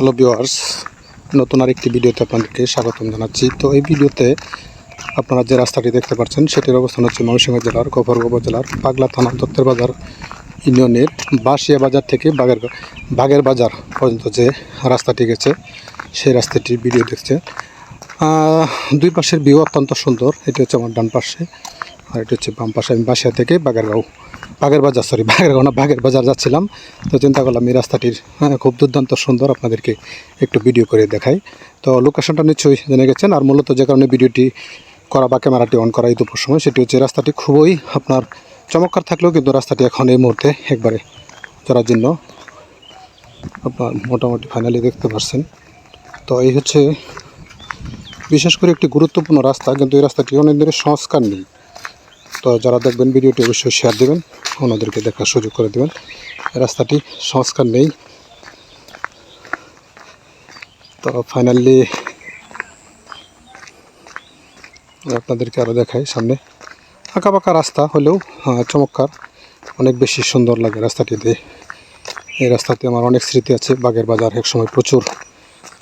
Hello viewers, নতুন আরেকটি ভিডিওতে আপনাদেরকে স্বাগতম জানাচ্ছি। তো এই ভিডিওতে আপনারা যে রাস্তাটি দেখতে পাচ্ছেন সেটির অবস্থান হচ্ছে ময়মনসিংহ জেলার গফরগাঁও উপজেলার পাগলা থানা দত্তের বাজার ইউনিয়নের বাঁশিয়া বাজার থেকে বাগের বাজার পর্যন্ত যে রাস্তাটি গেছে সেই রাস্তাটির ভিডিও দেখছে। দুই পাশের ভিউ অত্যন্ত সুন্দর। এটি হচ্ছে আমার ডান পাশে আর এটি হচ্ছে বাম পাশে। আমি বাঁশিয়া থেকে বাগের বাজার যাচ্ছিলাম। তো চিন্তা করলাম এই রাস্তাটির খুব দুর্দান্ত সুন্দর, আপনাদেরকে একটু ভিডিও করে দেখাই। তো লোকেশনটা নিশ্চয়ই জেনে গেছেন। আর মূলত যে কারণে ভিডিওটি করা বা ক্যামেরাটি অন করা এই দুপুর সময়, সেটি হচ্ছে রাস্তাটি খুবই আপনার চমৎকার থাকলেও কিন্তু রাস্তাটি এখন এই মুহূর্তে একবারে জরাজীর্ণ, আপনার মোটামুটি ফাইনালি দেখতে পাচ্ছেন। তো এই হচ্ছে বিশেষ করে একটি গুরুত্বপূর্ণ রাস্তা, কিন্তু এই রাস্তাটি অনেক দিনের সংস্কার নেই। তো যারা দেখবেন ভিডিওটি অবশ্যই শেয়ার দেবেন, ওনাদেরকে দেখার সুযোগ করে দেবেন। রাস্তাটি সংস্কার নেই। তো ফাইনালি আপনাদেরকে আরও দেখাই। সামনে আঁকা বাঁকা রাস্তা হলেও চমৎকার, অনেক বেশি সুন্দর লাগে রাস্তাটিতে। এই রাস্তাতে আমার অনেক স্মৃতি আছে। বাগের বাজার একসময় প্রচুর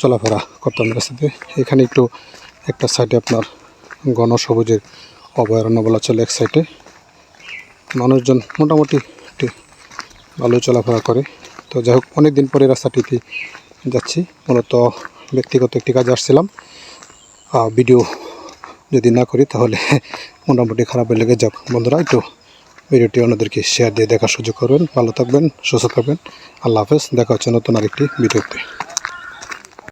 চলাফেরা করতাম রাস্তাতে। এখানে একটু একটা সাইডে আপনার গণসবুজের অভয়ারণ্য বলা চলে। এক সাইডে মানুষজন মোটামুটি একটু ভালোই চলাফেরা করে। তো যাই হোক, অনেক দিন পরে রাস্তাটিতে যাচ্ছি। মূলত ব্যক্তিগত একটি কাজে আসছিলাম। ভিডিও যদি না করি তাহলে মোটামুটি খারাপ লেগে যাক। বন্ধুরা, একটু ভিডিওটি অন্যদেরকে শেয়ার দিয়ে দেখার সুযোগ করবেন। ভালো থাকবেন, সুস্থ থাকবেন। আল্লাহ হাফেজ। দেখা হচ্ছে নতুন আরেকটি ভিডিওতে।